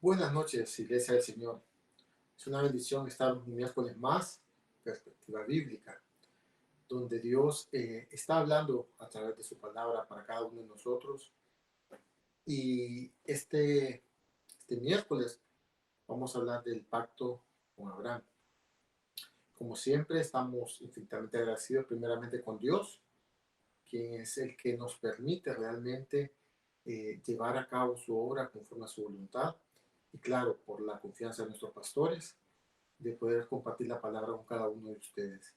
Buenas noches, Iglesia del Señor. Es una bendición estar un miércoles más, perspectiva bíblica, donde Dios está hablando a través de su palabra para cada uno de nosotros. Y este miércoles vamos a hablar del pacto con Abraham. Como siempre, estamos infinitamente agradecidos primeramente con Dios, quien es el que nos permite realmente llevar a cabo su obra conforme a su voluntad. Y claro, por la confianza de nuestros pastores, de poder compartir la palabra con cada uno de ustedes.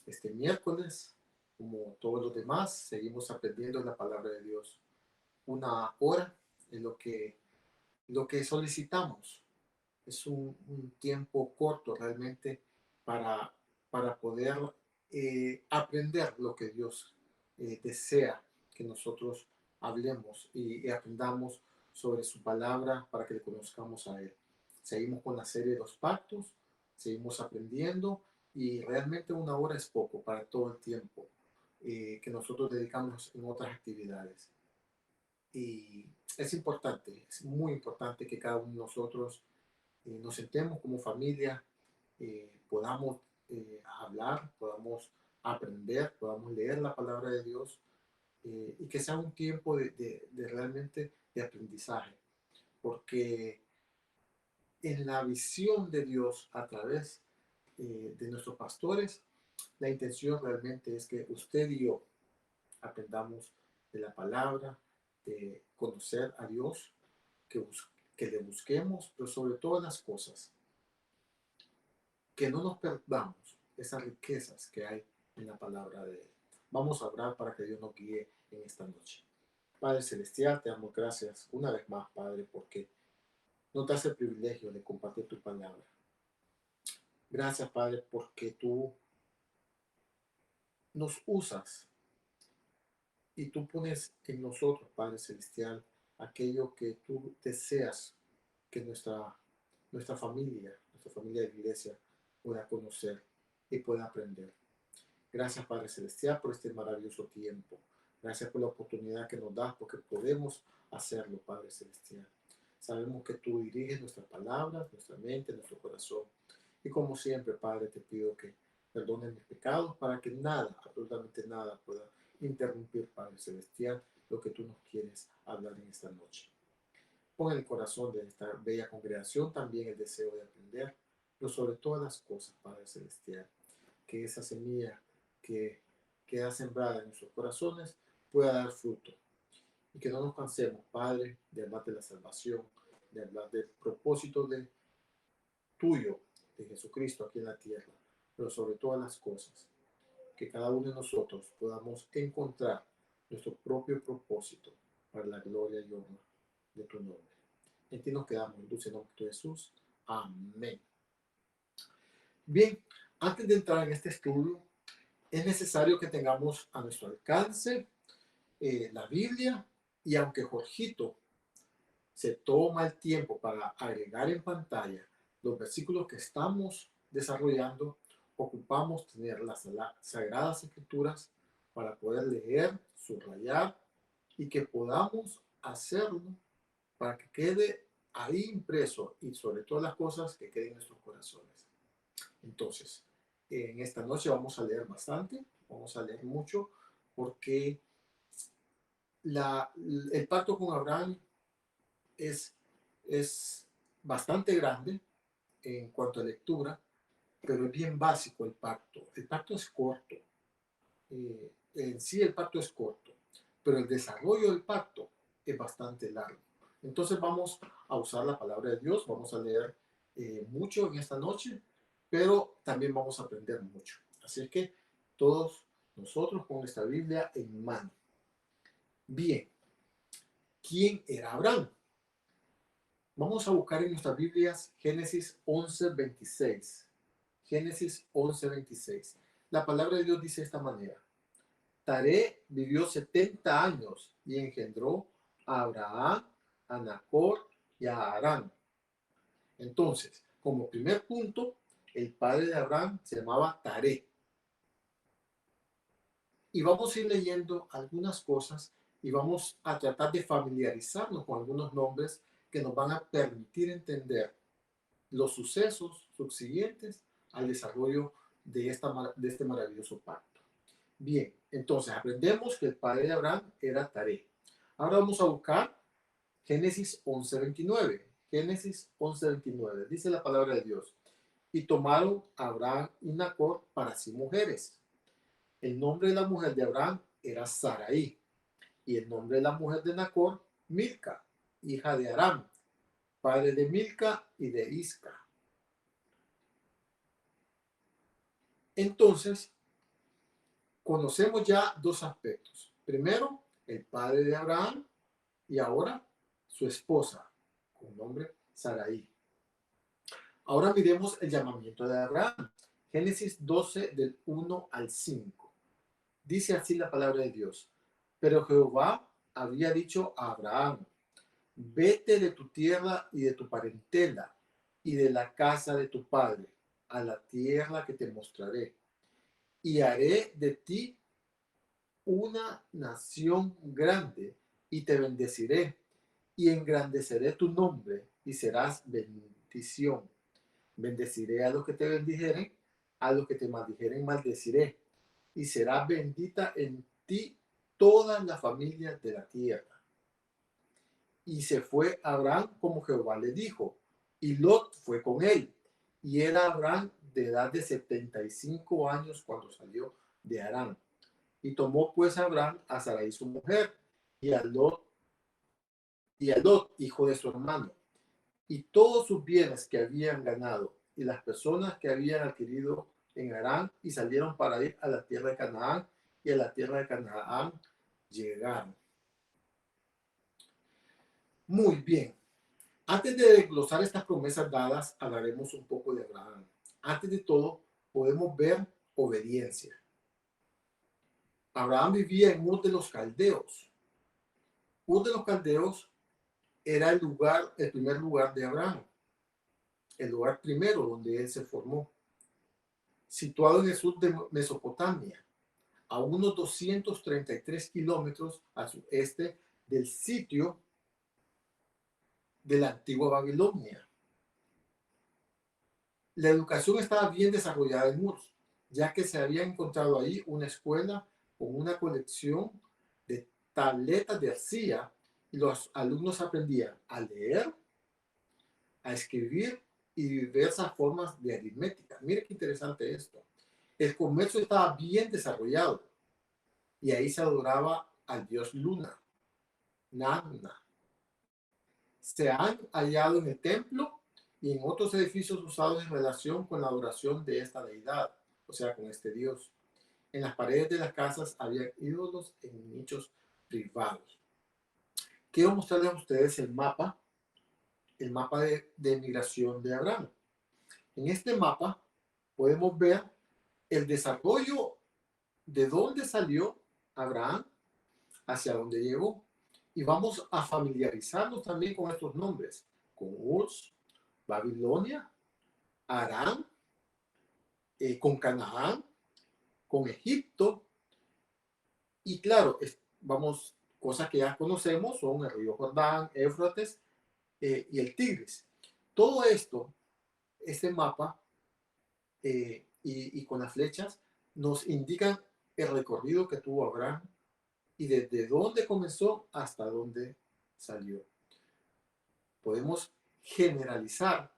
Este miércoles, como todos los demás, seguimos aprendiendo la palabra de Dios. Una hora es lo que solicitamos. Es un tiempo corto realmente para, para poder aprender lo que Dios desea que nosotros hablemos y aprendamos sobre su palabra para que le conozcamos a Él. Seguimos con la serie de los pactos, seguimos aprendiendo y realmente una hora es poco para todo el tiempo que nosotros dedicamos en otras actividades. Y es muy importante que cada uno de nosotros nos sentemos como familia, podamos hablar, podamos aprender, podamos leer la palabra de Dios y que sea un tiempo de realmente de aprendizaje, porque en la visión de Dios a través de nuestros pastores, la intención realmente es que usted y yo aprendamos de la palabra, de conocer a Dios, que le busquemos, pero sobre todas las cosas, que no nos perdamos esas riquezas que hay en la palabra de Él. Vamos a orar para que Dios nos guíe en esta noche. Padre Celestial, te damos gracias una vez más, Padre, porque nos das el privilegio de compartir tu palabra. Gracias, Padre, porque tú nos usas y tú pones en nosotros, Padre Celestial, aquello que tú deseas que nuestra familia de iglesia pueda conocer y pueda aprender. Gracias, Padre Celestial, por este maravilloso tiempo. Gracias por la oportunidad que nos das, porque podemos hacerlo, Padre Celestial. Sabemos que tú diriges nuestras palabras, nuestra mente, nuestro corazón. Y como siempre, Padre, te pido que perdones mis pecados para que nada, absolutamente nada, pueda interrumpir, Padre Celestial, lo que tú nos quieres hablar en esta noche. Pon en el corazón de esta bella congregación también el deseo de aprender, pero sobre todas las cosas, Padre Celestial, que esa semilla que queda sembrada en nuestros corazones pueda dar fruto. Y que no nos cansemos, Padre, de hablar de la salvación, de hablar del propósito tuyo, de Jesucristo aquí en la tierra, pero sobre todas las cosas, que cada uno de nosotros podamos encontrar nuestro propio propósito para la gloria y honra de tu nombre. En ti nos quedamos, en dulce nombre de Jesús. Amén. Bien, antes de entrar en este estudio, es necesario que tengamos a nuestro alcance la Biblia, y aunque Jorgito se toma el tiempo para agregar en pantalla los versículos que estamos desarrollando, ocupamos tener las Sagradas Escrituras para poder leer, subrayar y que podamos hacerlo para que quede ahí impreso y sobre todas las cosas que queden en nuestros corazones. Entonces, en esta noche vamos a leer bastante, vamos a leer mucho, porque el pacto con Abraham es, es bastante grande en cuanto a lectura, pero es bien básico el pacto. El pacto es corto, en sí el pacto es corto, pero el desarrollo del pacto es bastante largo. Entonces vamos a usar la palabra de Dios, vamos a leer mucho en esta noche, pero también vamos a aprender mucho. Así es que todos nosotros con esta Biblia en mano. Bien, ¿quién era Abraham? Vamos a buscar en nuestras Biblias Génesis 11:26. Génesis 11:26. La palabra de Dios dice de esta manera: Taré vivió 70 años y engendró a Abraham, a Nacor y a Harán. Entonces, como primer punto, el padre de Abraham se llamaba Taré. Y vamos a ir leyendo algunas cosas y vamos a tratar de familiarizarnos con algunos nombres que nos van a permitir entender los sucesos subsiguientes al desarrollo de este maravilloso pacto. Bien, entonces aprendemos que el padre de Abraham era Taré. Ahora vamos a buscar Génesis 11:29. Génesis 11:29. Dice la palabra de Dios. Y tomaron a Abraham y Nacor para sí mujeres. El nombre de la mujer de Abraham era Sarai. Y el nombre de la mujer de Nacor, Milca, hija de Aram, padre de Milca y de Isca. Entonces, conocemos ya dos aspectos. Primero, el padre de Abraham y ahora su esposa, con nombre Sarai. Ahora miremos el llamamiento de Abraham. Génesis 12 del 1 al 5. Dice así la palabra de Dios. Pero Jehová había dicho a Abraham, vete de tu tierra y de tu parentela y de la casa de tu padre a la tierra que te mostraré. Y haré de ti una nación grande y te bendeciré y engrandeceré tu nombre y serás bendición. Bendeciré a los que te bendijeren, a los que te maldijeren maldeciré y será bendita en ti todas las familias de la tierra. Y se fue Abraham como Jehová le dijo, y Lot fue con él. Y era Abraham de edad de 75 años cuando salió de Harán. Y tomó pues Abraham a Sarai su mujer, y a Lot, hijo de su hermano, y todos sus bienes que habían ganado, y las personas que habían adquirido en Harán, y salieron para ir a la tierra de Canaán, y a la tierra de Canaán llegaron. Muy bien. Antes de desglosar estas promesas dadas, hablaremos un poco de Abraham. Antes de todo, podemos ver obediencia. Abraham vivía en Ur de los Caldeos. Ur de los Caldeos era el primer lugar de Abraham, el lugar primero donde él se formó, situado en el sur de Mesopotamia, a unos 233 kilómetros al sureste del sitio de la antigua Babilonia. La educación estaba bien desarrollada en Ur, ya que se había encontrado ahí una escuela con una colección de tabletas de arcilla y los alumnos aprendían a leer, a escribir y diversas formas de aritmética. Mire qué interesante esto. El comercio estaba bien desarrollado y ahí se adoraba al dios Luna, Nanna. Se han hallado en el templo y en otros edificios usados en relación con la adoración de esta deidad, o sea, con este dios. En las paredes de las casas había ídolos en nichos privados. Quiero mostrarles a ustedes el mapa de migración de Abraham. En este mapa podemos ver el desarrollo de dónde salió Abraham hacia dónde llegó. Y vamos a familiarizarnos también con estos nombres, con Uz, Babilonia, Harán, con Canaán, con Egipto. Y claro, cosas que ya conocemos son el río Jordán, Éufrates y el Tigris. Todo esto, este mapa y con las flechas, nos indican el recorrido que tuvo Abraham y desde dónde comenzó hasta dónde salió. Podemos generalizar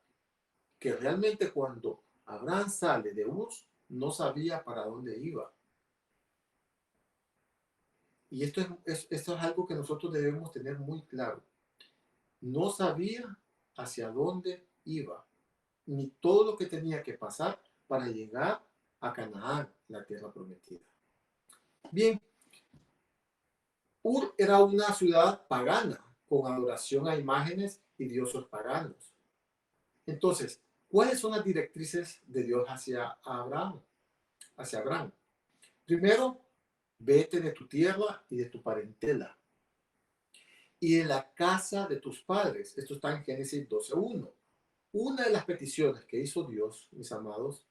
que realmente cuando Abraham sale de Uz, no sabía para dónde iba. Y esto es algo que nosotros debemos tener muy claro. No sabía hacia dónde iba, ni todo lo que tenía que pasar para llegar a Canaán, la tierra prometida. Bien, Ur era una ciudad pagana, con adoración a imágenes y dioses paganos. Entonces, ¿cuáles son las directrices de Dios hacia Abraham? Primero, vete de tu tierra y de tu parentela y de la casa de tus padres. Esto está en Génesis 12:1. Una de las peticiones que hizo Dios, mis amados,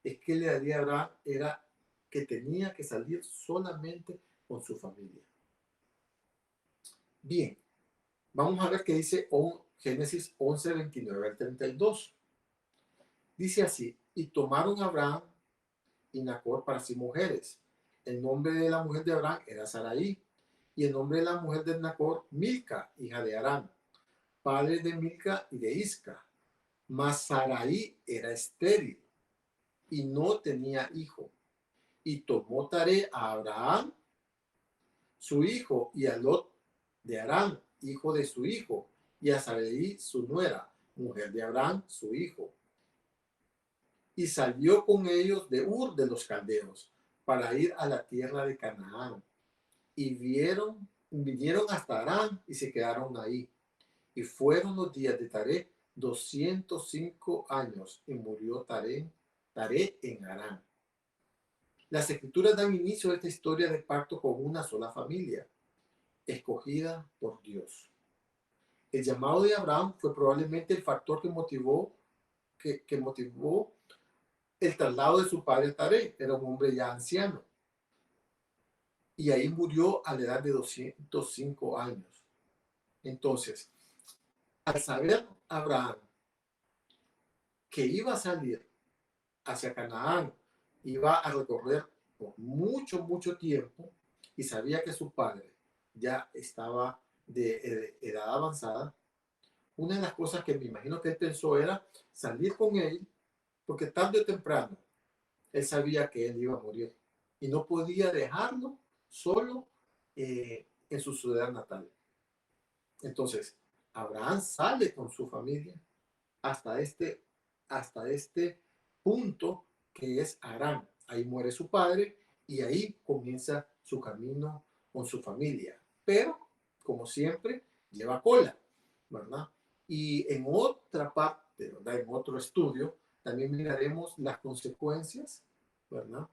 es que le daría a Abraham era que tenía que salir solamente con su familia. Bien, vamos a ver qué dice Génesis 11, 29 al 32. Dice así: y tomaron a Abraham y Nacor para sí mujeres. El nombre de la mujer de Abraham era Sarai, y el nombre de la mujer de Nacor, Milca, hija de Harán, padre de Milca y de Isca. Mas Sarai era estéril y no tenía hijo. Y tomó Taré a Abraham, su hijo, y a Lot de Harán, hijo de su hijo, y a Sarai, su nuera, mujer de Abraham, su hijo. Y salió con ellos de Ur de los Caldeos para ir a la tierra de Canaán. Y vinieron hasta Harán y se quedaron ahí. Y fueron los días de Taré 205 años, y murió Taré en Harán. Las escrituras dan inicio a esta historia de pacto con una sola familia, escogida por Dios. El llamado de Abraham fue probablemente el factor que motivó el traslado de su padre Taré. Era un hombre ya anciano. Y ahí murió a la edad de 205 años. Entonces, al saber Abraham que iba a salir hacia Canaán, iba a recorrer por mucho, mucho tiempo, y sabía que su padre ya estaba de edad avanzada, una de las cosas que me imagino que él pensó era salir con él, porque tarde o temprano él sabía que él iba a morir y no podía dejarlo solo en su ciudad natal. Entonces, Abraham sale con su familia hasta este punto que es Harán. Ahí muere su padre y ahí comienza su camino con su familia. Pero, como siempre, lleva cola, ¿verdad? Y en otra parte, ¿verdad? En otro estudio, también miraremos las consecuencias, ¿verdad?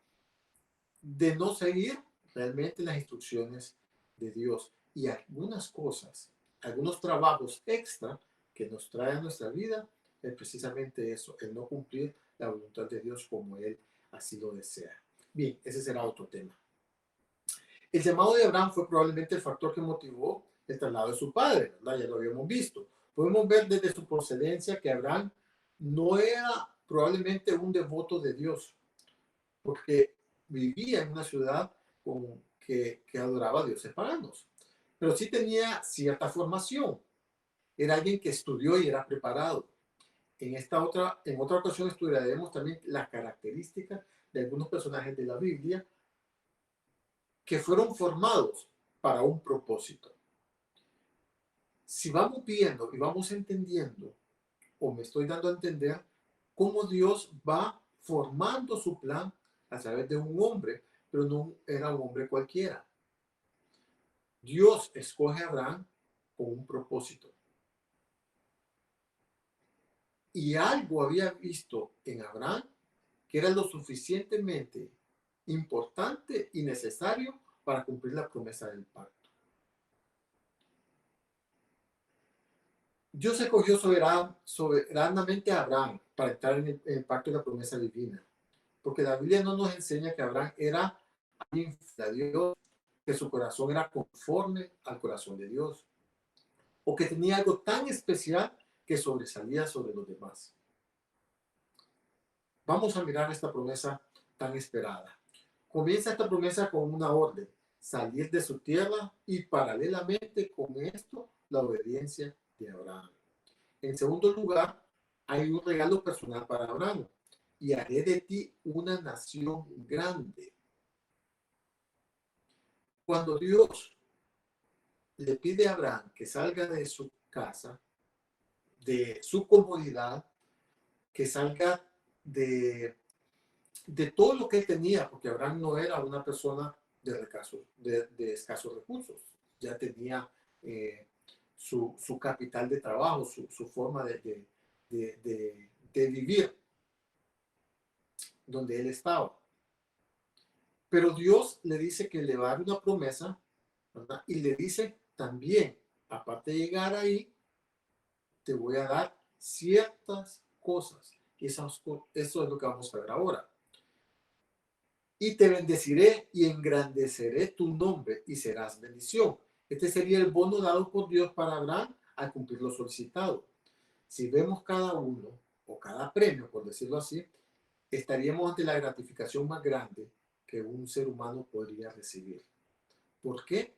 De no seguir realmente las instrucciones de Dios y algunas cosas, algunos trabajos extra que nos trae a nuestra vida es precisamente eso, el no cumplir la voluntad de Dios como Él así lo desea. Bien, ese será otro tema. El llamado de Abraham fue probablemente el factor que motivó el traslado de su padre, ¿verdad? Ya lo habíamos visto. Podemos ver desde su procedencia que Abraham no era probablemente un devoto de Dios, porque vivía en una ciudad que adoraba a dioses paganos, pero sí tenía cierta formación. Era alguien que estudió y era preparado. En otra ocasión estudiaremos también las características de algunos personajes de la Biblia que fueron formados para un propósito. Si vamos viendo y vamos entendiendo, o me estoy dando a entender, cómo Dios va formando su plan a través de un hombre, pero no era un hombre cualquiera. Dios escoge a Abraham con un propósito. Y algo había visto en Abraham que era lo suficientemente importante y necesario para cumplir la promesa del pacto. Dios escogió soberanamente a Abraham para entrar en el pacto de la promesa divina, porque la Biblia no nos enseña que Abraham era alguien de Dios, que su corazón era conforme al corazón de Dios, o que tenía algo tan especial que sobresalía sobre los demás. Vamos a mirar esta promesa tan esperada. Comienza esta promesa con una orden: salir de su tierra, y paralelamente con esto, la obediencia de Abraham. En segundo lugar, hay un regalo personal para Abraham: y haré de ti una nación grande. Cuando Dios le pide a Abraham que salga de su casa, de su comodidad, que salga de todo lo que él tenía, porque Abraham no era una persona de escasos recursos, ya tenía su capital de trabajo, su forma de vivir donde él estaba. Pero Dios le dice que le va a dar una promesa, ¿verdad? Y le dice también, aparte de llegar ahí, te voy a dar ciertas cosas. Eso es lo que vamos a ver ahora. Y te bendeciré y engrandeceré tu nombre y serás bendición. Este sería el bono dado por Dios para Abraham al cumplir lo solicitado. Si vemos cada uno o cada premio, por decirlo así, estaríamos ante la gratificación más grande que un ser humano podría recibir. ¿Por qué?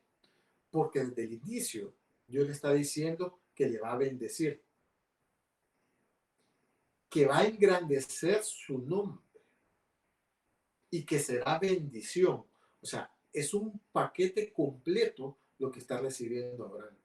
Porque desde el inicio Dios le está diciendo que le va a bendecir, que va a engrandecer su nombre y que será bendición. O sea, es un paquete completo lo que está recibiendo Abraham.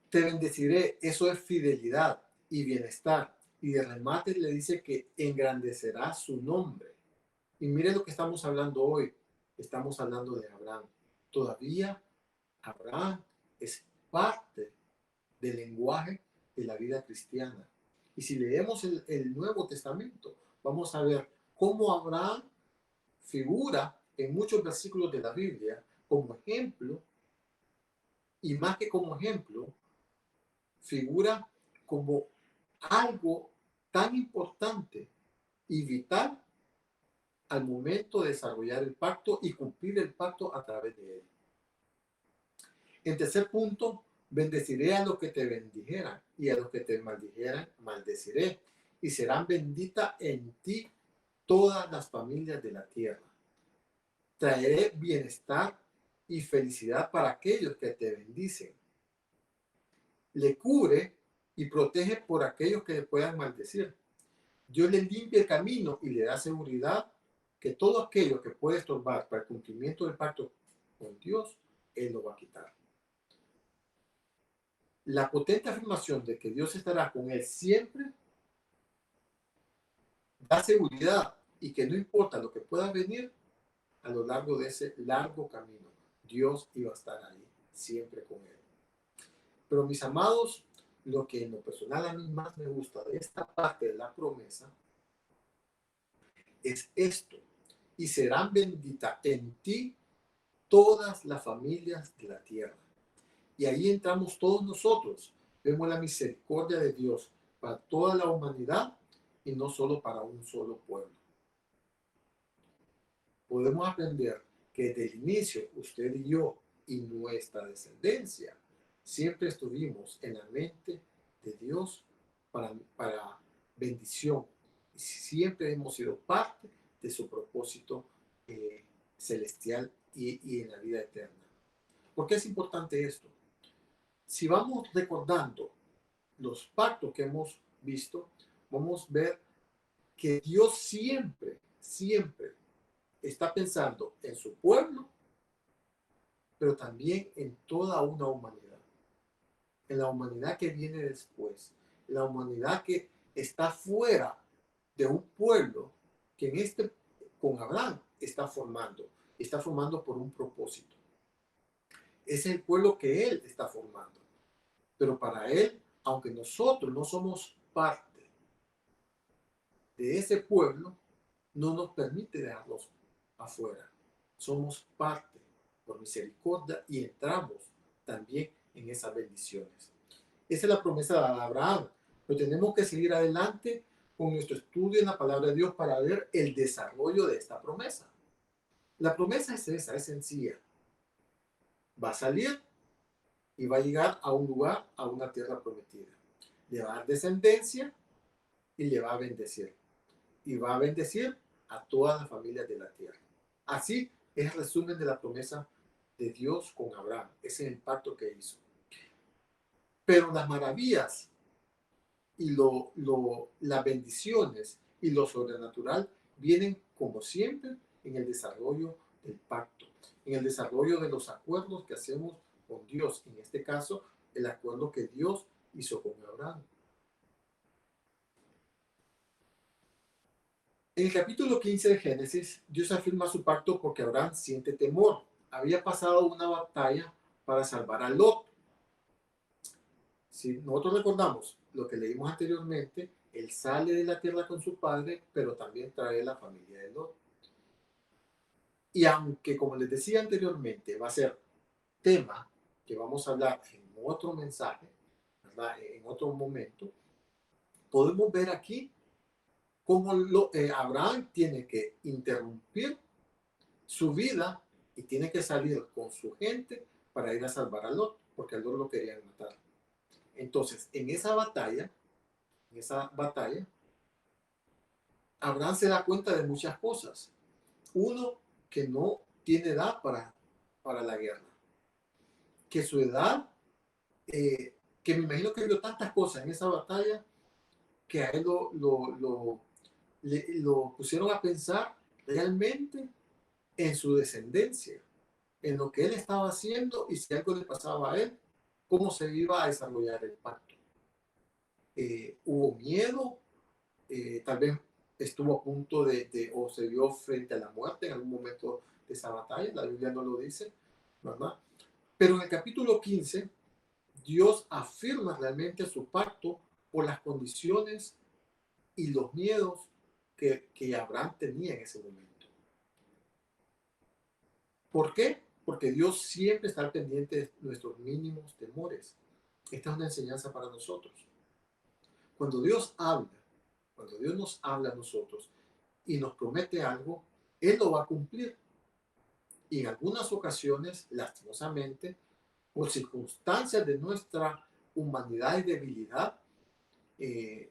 Te bendeciré, eso es fidelidad y bienestar. Y de remate le dice que engrandecerá su nombre. Y mire lo que estamos hablando hoy. Estamos hablando de Abraham. Todavía Abraham es parte del lenguaje de la vida cristiana. Y si leemos el Nuevo Testamento, vamos a ver cómo Abraham figura en muchos versículos de la Biblia como ejemplo, y más que como ejemplo, figura como algo tan importante y vital al momento de desarrollar el pacto y cumplir el pacto a través de él. En tercer punto, bendeciré a los que te bendijeran y a los que te maldijeran, maldeciré. Y serán benditas en ti todas las familias de la tierra. Traeré bienestar y felicidad para aquellos que te bendicen. Le cubre y protege por aquellos que le puedan maldecir. Dios le limpia el camino y le da seguridad que todo aquello que puede estorbar para el cumplimiento del pacto con Dios, Él lo va a quitar. La potente afirmación de que Dios estará con él siempre da seguridad y que no importa lo que pueda venir a lo largo de ese largo camino, Dios iba a estar ahí siempre con él. Pero mis amados, lo que en lo personal a mí más me gusta de esta parte de la promesa es esto: y serán benditas en ti todas las familias de la tierra. Y ahí entramos todos nosotros. Vemos la misericordia de Dios para toda la humanidad y no solo para un solo pueblo. Podemos aprender que desde el inicio usted y yo y nuestra descendencia siempre estuvimos en la mente de Dios para bendición. Y siempre hemos sido parte de su propósito celestial y en la vida eterna. ¿Por qué es importante esto? Si vamos recordando los pactos que hemos visto, vamos a ver que Dios siempre, siempre está pensando en su pueblo, pero también en toda una humanidad, en la humanidad que viene después, en la humanidad que está fuera de un pueblo que con Abraham está formando por un propósito. Es el pueblo que él está formando. Pero para él, aunque nosotros no somos parte de ese pueblo, no nos permite dejarlos afuera. Somos parte por misericordia y entramos también en esas bendiciones. Esa es la promesa de Abraham. Pero tenemos que seguir adelante con nuestro estudio en la palabra de Dios para ver el desarrollo de esta promesa. La promesa es esa, es sencilla. Va a salir y va a llegar a un lugar, a una tierra prometida. Le va a dar descendencia y le va a bendecir. Y va a bendecir a todas las familias de la tierra. Así es el resumen de la promesa de Dios con Abraham. Ese es el pacto que hizo. Pero las maravillas y las bendiciones y lo sobrenatural vienen como siempre en el desarrollo del pacto, en el desarrollo de los acuerdos que hacemos con Dios. En este caso, el acuerdo que Dios hizo con Abraham. En el capítulo 15 de Génesis, Dios afirma su pacto porque Abraham siente temor. Había pasado una batalla para salvar a Lot. Si nosotros recordamos lo que leímos anteriormente, él sale de la tierra con su padre, pero también trae la familia de Lot. Y aunque, como les decía anteriormente, va a ser tema que vamos a hablar en otro mensaje, ¿verdad? En otro momento, podemos ver aquí Como Abraham tiene que interrumpir su vida y tiene que salir con su gente para ir a salvar a Lot, porque a Lot lo querían matar. Entonces, en esa batalla, Abraham se da cuenta de muchas cosas. Uno, que no tiene edad para la guerra. Que su edad, que me imagino que vio tantas cosas en esa batalla, que a él lo pusieron a pensar realmente en su descendencia, en lo que él estaba haciendo y si algo le pasaba a él, cómo se iba a desarrollar el pacto. Hubo miedo, tal vez estuvo a punto o se vio frente a la muerte en algún momento de esa batalla, la Biblia no lo dice, ¿verdad? Pero en el capítulo 15, Dios afirma realmente su pacto por las condiciones y los miedos que Abraham tenía en ese momento. ¿Por qué? Porque Dios siempre está al pendiente de nuestros mínimos temores. Esta es una enseñanza para nosotros. Cuando Dios habla, cuando Dios nos habla a nosotros y nos promete algo, Él lo va a cumplir. Y en algunas ocasiones, lastimosamente, por circunstancias de nuestra humanidad y debilidad,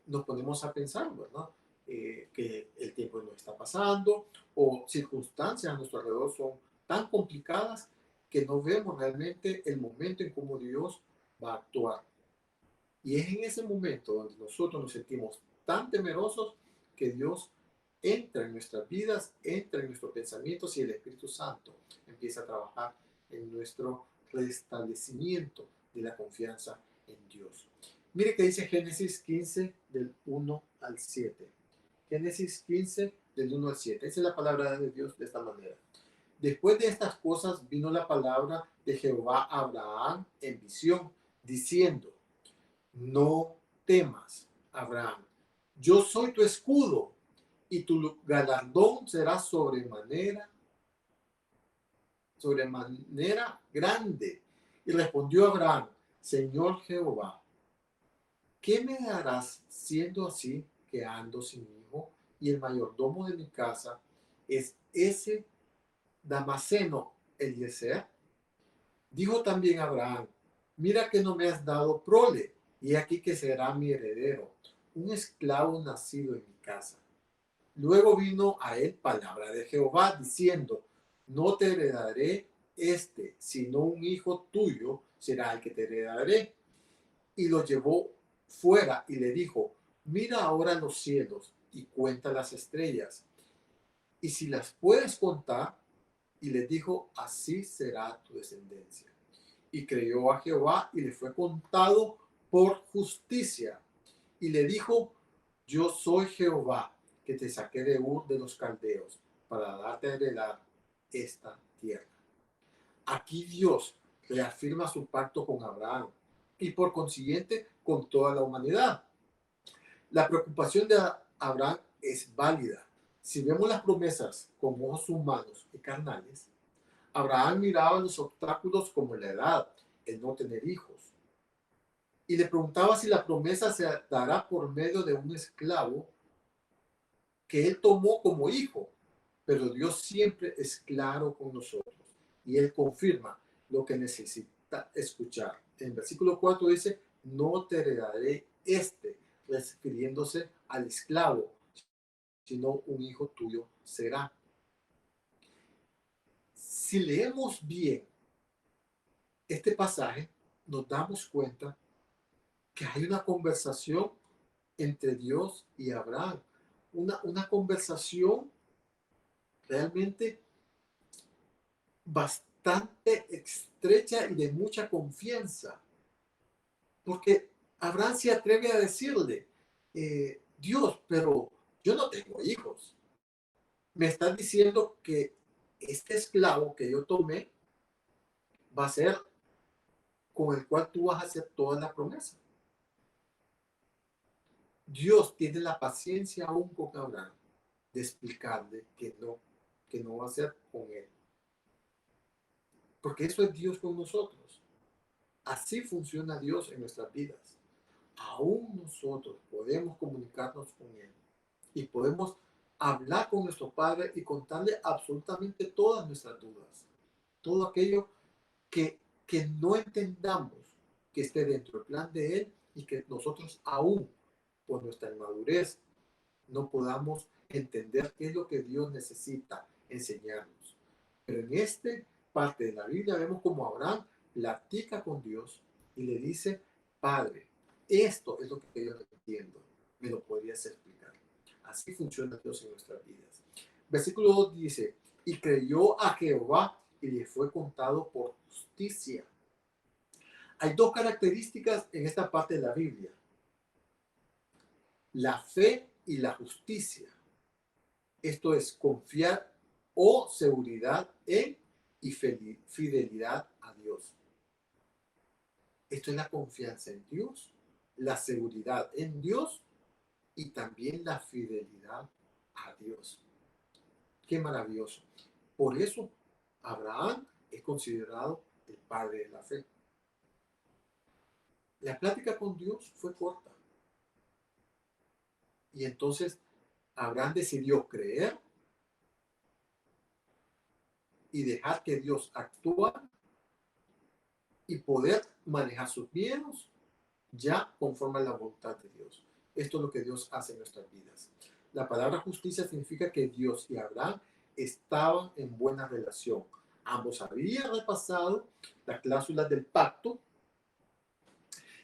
nos ponemos a pensar, ¿verdad? Que el tiempo no está pasando o circunstancias a nuestro alrededor son tan complicadas que no vemos realmente el momento en cómo Dios va a actuar. Y es en ese momento donde nosotros nos sentimos tan temerosos que Dios entra en nuestras vidas, entra en nuestros pensamientos y el Espíritu Santo empieza a trabajar en nuestro restablecimiento de la confianza en Dios. Mire que dice Génesis 15 del 1 al 7. Génesis 15 del 1 al 7. Esa es la palabra de Dios de esta manera. Después de estas cosas vino la palabra de Jehová a Abraham en visión, diciendo: no temas, Abraham, yo soy tu escudo y tu galardón será sobremanera grande. Y respondió Abraham: Señor Jehová, ¿qué me darás siendo así que ando sin hijo y el mayordomo de mi casa es ese Damaseno Eliezer? Dijo también Abraham: mira que no me has dado prole, y aquí que será mi heredero, un esclavo nacido en mi casa. Luego vino a él palabra de Jehová, diciendo: no te heredaré sino un hijo tuyo será el que te heredaré. Y lo llevó fuera y le dijo: mira ahora los cielos y cuenta las estrellas, y si las puedes contar. Y le dijo: así será tu descendencia. Y creyó a Jehová y le fue contado por justicia. Y le dijo: yo soy Jehová, que te saqué de Ur de los Caldeos para darte a heredar esta tierra. Aquí Dios reafirma su pacto con Abraham y por consiguiente con toda la humanidad. La preocupación de Abraham es válida. Si vemos las promesas con ojos humanos y carnales, Abraham miraba los obstáculos como la edad, el no tener hijos. Y le preguntaba si la promesa se dará por medio de un esclavo que él tomó como hijo. Pero Dios siempre es claro con nosotros y Él confirma lo que necesita escuchar. En el versículo 4 dice: no te heredaré refiriéndose al esclavo, sino un hijo tuyo será. Si leemos bien este pasaje, nos damos cuenta que hay una conversación entre Dios y Abraham. Una conversación realmente bastante estrecha y de mucha confianza. Porque Abraham se atreve a decirle: Dios, pero yo no tengo hijos. Me estás diciendo que este esclavo que yo tomé va a ser con el cual tú vas a hacer toda la promesa. Dios tiene la paciencia aún con Abraham de explicarle que no va a ser con él. Porque eso es Dios con nosotros. Así funciona Dios en nuestras vidas. Aún nosotros podemos comunicarnos con Él y podemos hablar con nuestro Padre y contarle absolutamente todas nuestras dudas, todo aquello que no entendamos que esté dentro del plan de Él y que nosotros aún por nuestra inmadurez no podamos entender qué es lo que Dios necesita enseñarnos. Pero en esta parte de la Biblia vemos como Abraham platica con Dios y le dice, Padre, esto es lo que yo no entiendo, ¿me lo podrías explicar? Así funciona Dios en nuestras vidas. Versículo 2 dice, y creyó a Jehová y le fue contado por justicia. Hay dos características en esta parte de la Biblia, la fe y la justicia. Esto es confiar o seguridad en y fidelidad a Dios. Esto es la confianza en Dios, la seguridad en Dios y también la fidelidad a Dios. Qué maravilloso. Por eso Abraham es considerado el padre de la fe. La plática con Dios fue corta. Y entonces Abraham decidió creer y dejar que Dios actúe y poder manejar sus miedos ya conforme a la voluntad de Dios. Esto es lo que Dios hace en nuestras vidas. La palabra justicia significa que Dios y Abraham estaban en buena relación. Ambos habían repasado las cláusulas del pacto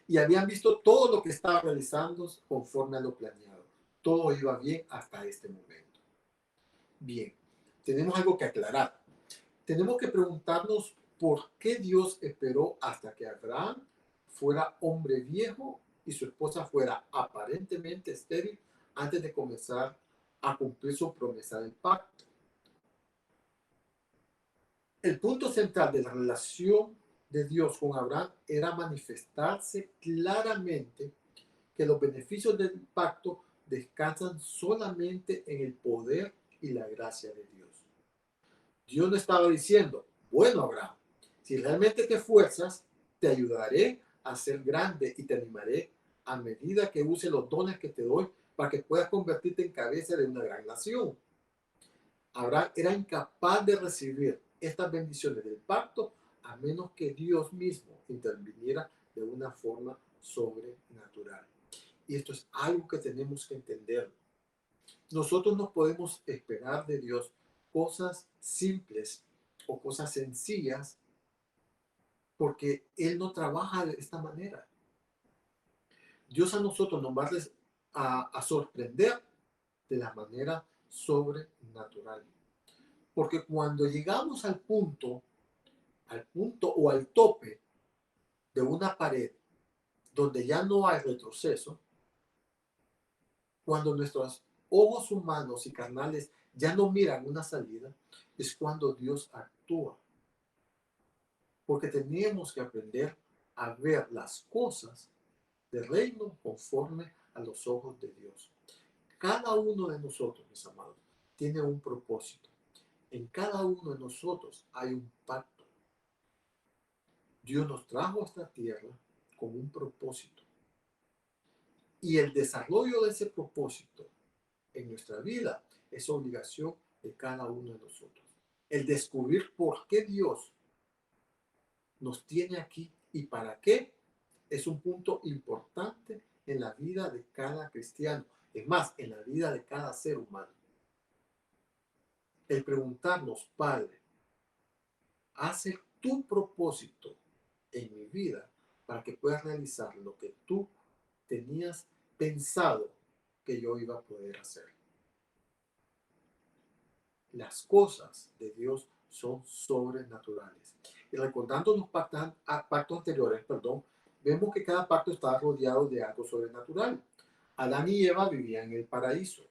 y habían visto todo lo que estaba realizando conforme a lo planeado. Todo iba bien hasta este momento. Bien, tenemos algo que aclarar. Tenemos que preguntarnos por qué Dios esperó hasta que Abraham fuera hombre viejo y su esposa fuera aparentemente estéril antes de comenzar a cumplir su promesa del pacto. El punto central de la relación de Dios con Abraham era manifestarse claramente que los beneficios del pacto descansan solamente en el poder y la gracia de Dios. Dios no estaba diciendo, bueno, Abraham, si realmente te esfuerzas, te ayudaré a ser grande y te animaré a medida que use los dones que te doy para que puedas convertirte en cabeza de una gran nación. Abraham era incapaz de recibir estas bendiciones del pacto a menos que Dios mismo interviniera de una forma sobrenatural. Y esto es algo que tenemos que entender. Nosotros no podemos esperar de Dios cosas simples o cosas sencillas porque Él no trabaja de esta manera. Dios a nosotros nos va a sorprender de la manera sobrenatural. Porque cuando llegamos al punto o al tope de una pared donde ya no hay retroceso, cuando nuestros ojos humanos y carnales ya no miran una salida, es cuando Dios actúa. Porque tenemos que aprender a ver las cosas del reino conforme a los ojos de Dios. Cada uno de nosotros, mis amados, tiene un propósito. En cada uno de nosotros hay un pacto. Dios nos trajo a esta tierra con un propósito. Y el desarrollo de ese propósito en nuestra vida es obligación de cada uno de nosotros. El descubrir por qué Dios nos tiene aquí y para qué es un punto importante en la vida de cada cristiano. Es más, en la vida de cada ser humano. El preguntarnos, Padre, hace tu propósito en mi vida para que puedas realizar lo que tú tenías pensado que yo iba a poder hacer. Las cosas de Dios son sobrenaturales. Y recordando los pactos anteriores, vemos que cada pacto estaba rodeado de algo sobrenatural. Adán y Eva vivían en el paraíso.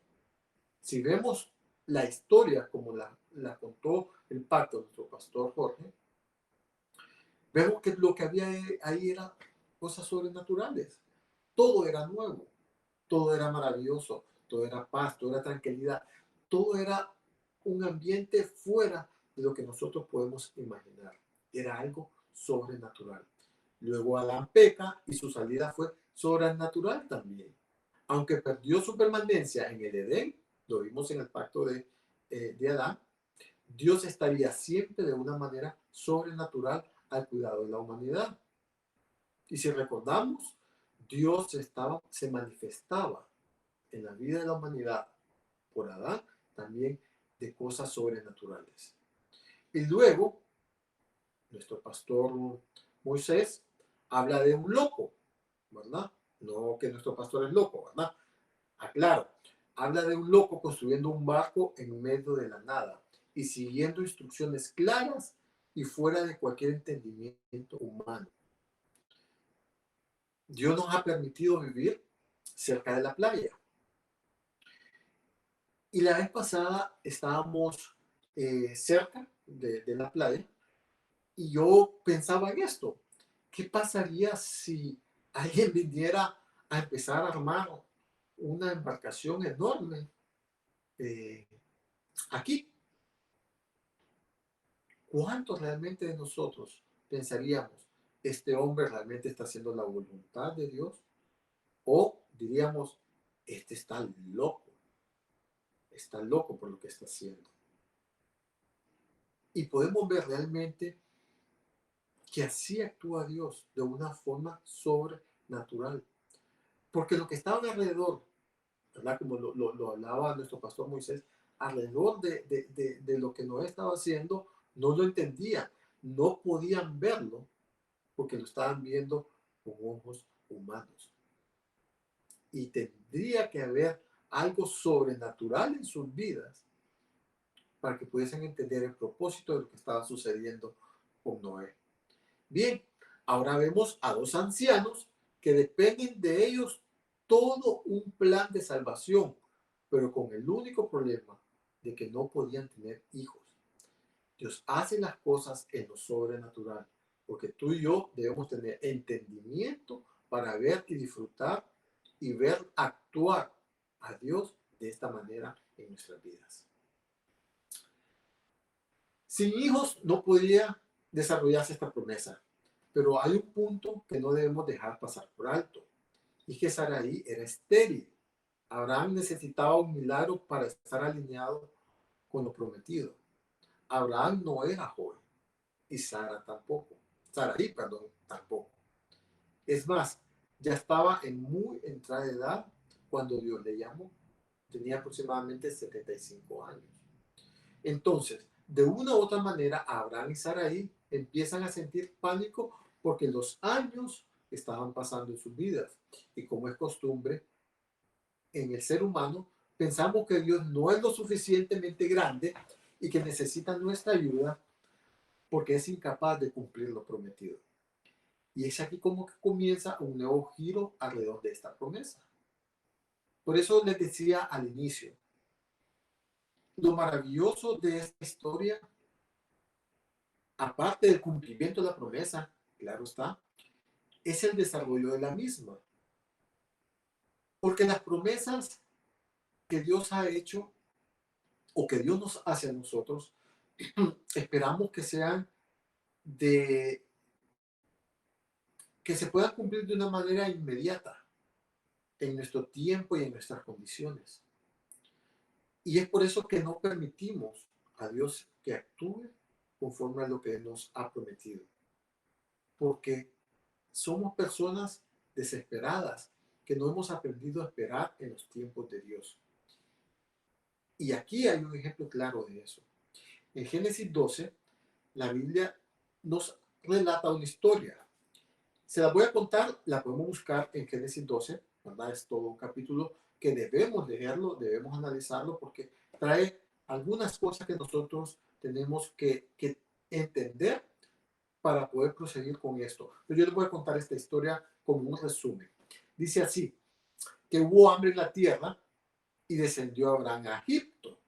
Si vemos la historia como la contó el pacto de nuestro pastor Jorge, vemos que lo que había ahí era cosas sobrenaturales. Todo era nuevo, todo era maravilloso, todo era paz, todo era tranquilidad, todo era un ambiente fuera de lo que nosotros podemos imaginar. Era algo sobrenatural. Luego Adán peca y su salida fue sobrenatural también. aunque perdió su permanencia en el Edén, lo vimos en el pacto de Adán, Dios estaría siempre de una manera sobrenatural al cuidado de la humanidad. Y si recordamos, Dios se manifestaba en la vida de la humanidad por Adán también de cosas sobrenaturales. Y luego, nuestro pastor Moisés habla de un loco, ¿verdad? No que nuestro pastor es loco, ¿verdad? Aclaro, habla de un loco construyendo un barco en medio de la nada y siguiendo instrucciones claras y fuera de cualquier entendimiento humano. Dios nos ha permitido vivir cerca de la playa. Y la vez pasada estábamos cerca de la playa y yo pensaba en esto. ¿Qué pasaría si alguien viniera a empezar a armar una embarcación enorme aquí? ¿Cuántos realmente de nosotros pensaríamos, este hombre realmente está haciendo la voluntad de Dios? O diríamos, este está loco por lo que está haciendo. Y podemos ver realmente que así actúa Dios de una forma sobrenatural. Porque lo que estaba alrededor, ¿verdad? Como lo hablaba nuestro pastor Moisés, alrededor de lo que Noé estaba haciendo, no lo entendían, no podían verlo porque lo estaban viendo con ojos humanos. Y tendría que haber algo sobrenatural en sus vidas para que pudiesen entender el propósito de lo que estaba sucediendo con Noé. Bien, ahora vemos a dos ancianos que dependen de ellos todo un plan de salvación, pero con el único problema de que no podían tener hijos. Dios hace las cosas en lo sobrenatural, porque tú y yo debemos tener entendimiento para ver y disfrutar y ver actuar a Dios de esta manera en nuestras vidas. Sin hijos no podía desarrollarse esta promesa, pero hay un punto que no debemos dejar pasar por alto, y que Sarai era estéril. Abraham necesitaba un milagro para estar alineado con lo prometido. Abraham no era joven y Sara tampoco. Sarai, perdón, tampoco. Es más, ya estaba en muy entrada de edad cuando Dios le llamó. Tenía aproximadamente 75 años. Entonces, de una u otra manera, Abraham y Sarai empiezan a sentir pánico porque los años estaban pasando en sus vidas. Y como es costumbre en el ser humano, pensamos que Dios no es lo suficientemente grande y que necesita nuestra ayuda porque es incapaz de cumplir lo prometido. Y es aquí como que comienza un nuevo giro alrededor de esta promesa. Por eso les decía al inicio, lo maravilloso de esta historia, aparte del cumplimiento de la promesa, claro está, es el desarrollo de la misma. Porque las promesas que Dios ha hecho o que Dios nos hace a nosotros, esperamos que sean de que se puedan cumplir de una manera inmediata en nuestro tiempo y en nuestras condiciones. Y es por eso que no permitimos a Dios que actúe conforme a lo que nos ha prometido. Porque somos personas desesperadas que no hemos aprendido a esperar en los tiempos de Dios. Y aquí hay un ejemplo claro de eso. En Génesis 12, la Biblia nos relata una historia. Se la voy a contar, la podemos buscar en Génesis 12, ¿verdad? Es todo un capítulo que debemos leerlo, debemos analizarlo porque trae algunas cosas que nosotros tenemos que entender para poder proseguir con esto. Pero yo les voy a contar esta historia como un resumen. Dice así, que hubo hambre en la tierra y descendió Abraham a Egipto.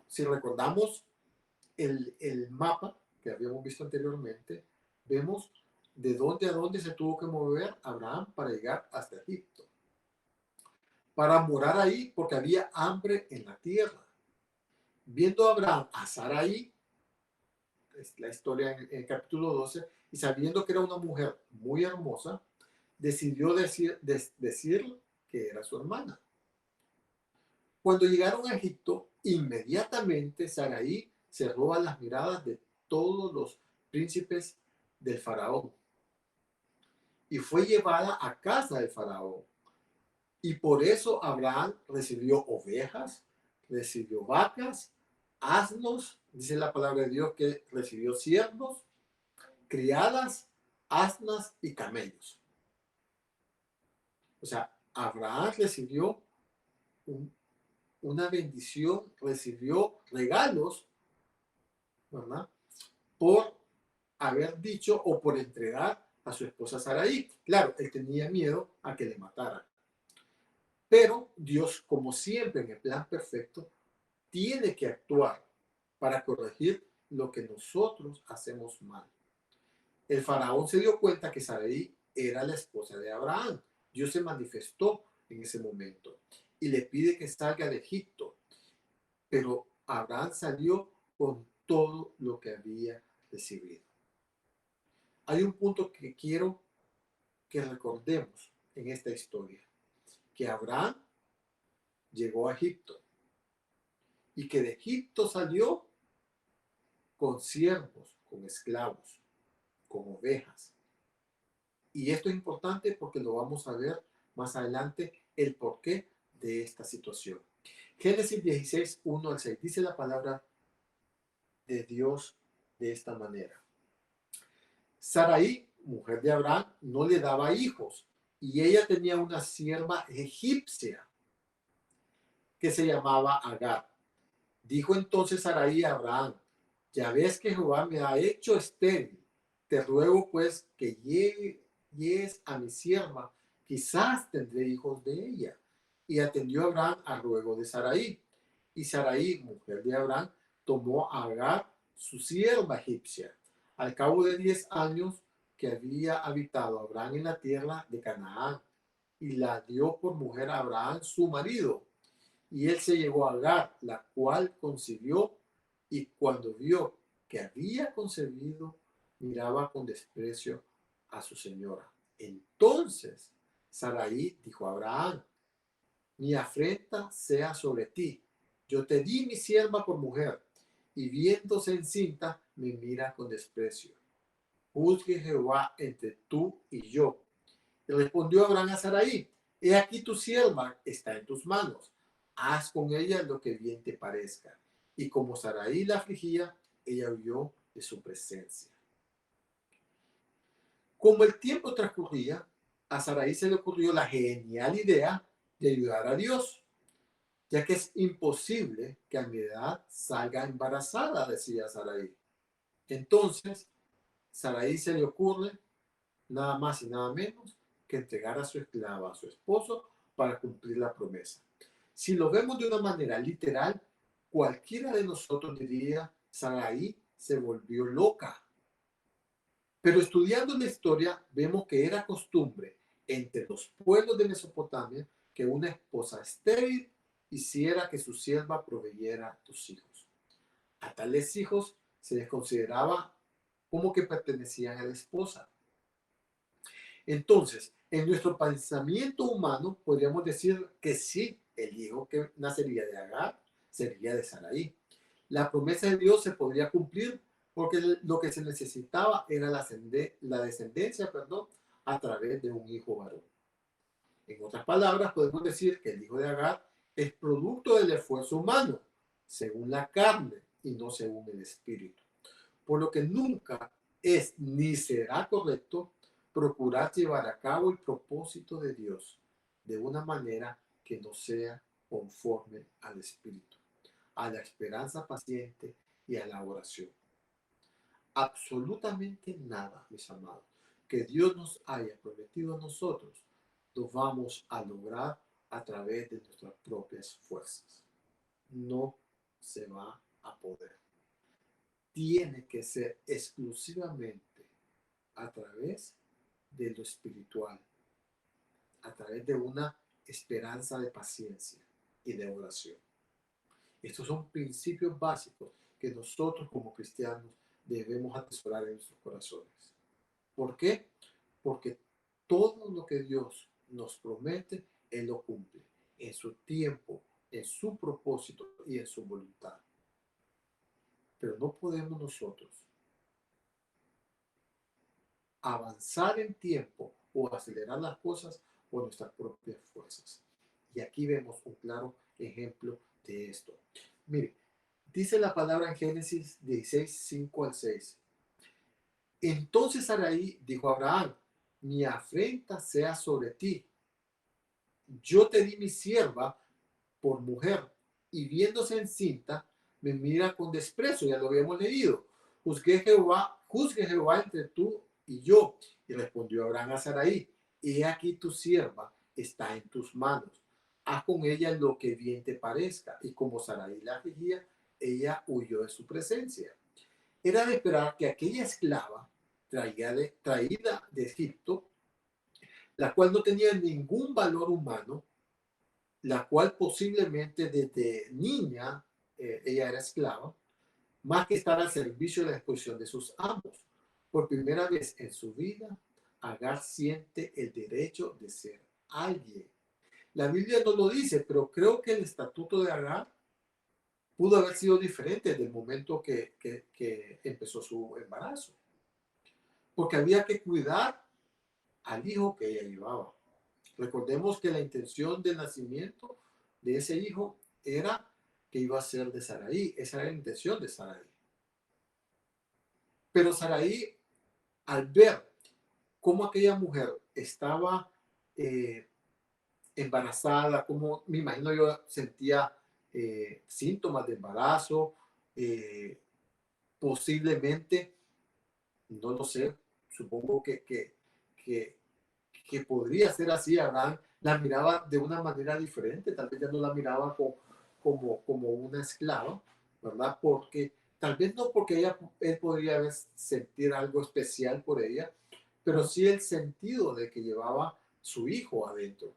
Si recordamos el mapa que habíamos visto anteriormente, vemos de dónde a dónde se tuvo que mover Abraham para llegar hasta Egipto. Para morar ahí porque había hambre en la tierra. Viendo Abraham a Sarai, es la historia en el capítulo 12, y sabiendo que era una mujer muy hermosa, decidió decir que era su hermana. Cuando llegaron a Egipto, inmediatamente Sarai se roba las miradas de todos los príncipes del faraón y fue llevada a casa del faraón. Y por eso Abraham recibió ovejas, recibió vacas, asnos, dice la palabra de Dios que recibió siervos, criadas, asnas y camellos. O sea, Abraham recibió un, una bendición, recibió regalos, ¿verdad? Por haber dicho o por entregar a su esposa Sarai. Claro, él tenía miedo a que le mataran. Pero Dios, como siempre en el plan perfecto, tiene que actuar para corregir lo que nosotros hacemos mal. El faraón se dio cuenta que Sarai era la esposa de Abraham. Dios se manifestó en ese momento y le pide que salga de Egipto. Pero Abraham salió con todo lo que había recibido. Hay un punto que quiero que recordemos en esta historia, que Abraham llegó a Egipto y que de Egipto salió con siervos, con esclavos, con ovejas. Y esto es importante porque lo vamos a ver más adelante el porqué de esta situación. Génesis 16, 1 al 6, dice la palabra de Dios de esta manera. Sarai, mujer de Abraham, no le daba hijos y ella tenía una sierva egipcia que se llamaba Agar. Dijo entonces Sarai a Abraham, ya ves que Jehová me ha hecho estéril, te ruego pues que llegues a mi sierva, quizás tendré hijos de ella. Y atendió Abraham al ruego de Sarai. Y Sarai, mujer de Abraham, tomó a Agar, su sierva egipcia. Al cabo de 10 años que había habitado Abraham en la tierra de Canaán, y la dio por mujer a Abraham, su marido. Y él se llevó a Agar, la cual concibió, y cuando vio que había concebido, miraba con desprecio a su señora. Entonces Sarai dijo a Abraham, mi afrenta sea sobre ti. Yo te di mi sierva por mujer, y viéndose encinta, me mira con desprecio. Juzgue Jehová entre tú y yo. Y respondió Abraham a Sarai, he aquí tu sierva está en tus manos. Haz con ella lo que bien te parezca. Y como Sarai la afligía, ella huyó de su presencia. Como el tiempo transcurría, a Sarai se le ocurrió la genial idea de ayudar a Dios, ya que es imposible que a mi edad salga embarazada, decía Sarai. Entonces, Sarai se le ocurre nada más y nada menos que entregar a su esclava, a su esposo, para cumplir la promesa. Si lo vemos de una manera literal, cualquiera de nosotros diría, Sarai se volvió loca. Pero estudiando la historia, vemos que era costumbre entre los pueblos de Mesopotamia que una esposa estéril hiciera que su sierva proveyera tus hijos. A tales hijos se les consideraba como que pertenecían a la esposa. Entonces, en nuestro pensamiento humano podríamos decir que sí, el hijo que nacería de Agar sería de Sarai. La promesa de Dios se podría cumplir porque lo que se necesitaba era la descendencia, a través de un hijo varón. En otras palabras, podemos decir que el hijo de Agar es producto del esfuerzo humano, según la carne y no según el espíritu. Por lo que nunca es ni será correcto procurar llevar a cabo el propósito de Dios de una manera que no sea conforme al espíritu, a la esperanza paciente y a la oración. Absolutamente nada, mis amados, que Dios nos haya prometido a nosotros, lo vamos a lograr a través de nuestras propias fuerzas. No se va a poder. Tiene que ser exclusivamente a través de lo espiritual, a través de una esperanza de paciencia y de oración. Estos son principios básicos que nosotros como cristianos debemos atesorar en nuestros corazones. ¿Por qué? Porque todo lo que Dios nos promete Él lo cumple en su tiempo, en su propósito y en su voluntad. Pero no podemos nosotros avanzar en tiempo o acelerar las cosas por nuestras propias fuerzas. Y aquí vemos un claro ejemplo de esto. Mire, dice la palabra en Génesis 16, 5 al 6. Entonces Sarai dijo a Abraham, mi afrenta sea sobre ti. Yo te di mi sierva por mujer, y viéndose encinta, me mira con desprecio, ya lo habíamos leído. Juzgue Jehová entre tú y yo. Y respondió Abraham a Sarai, he aquí tu sierva está en tus manos. Haz con ella lo que bien te parezca. Y como Sarai la afligía, ella huyó de su presencia. Era de esperar que aquella esclava traída de Egipto, la cual no tenía ningún valor humano, la cual posiblemente desde niña ella era esclava, más que estar al servicio de la exposición de sus amos. Por primera vez en su vida, Agar siente el derecho de ser alguien. La Biblia no lo dice, pero creo que el estatuto de Agar pudo haber sido diferente desde el momento que empezó su embarazo, porque había que cuidar al hijo que ella llevaba. Recordemos que la intención del nacimiento de ese hijo era que iba a ser de Sarai. Esa era la intención de Sarai. Pero Sarai, al ver cómo aquella mujer estaba eh, embarazada, como me imagino yo sentía síntomas de embarazo, eh, posiblemente, no lo sé, supongo que, que podría ser así. Abraham la miraba de una manera diferente, tal vez ya no la miraba como una esclava, ¿verdad? Porque tal vez no porque él podría haber sentir algo especial por ella, pero sí el sentido de que llevaba su hijo adentro.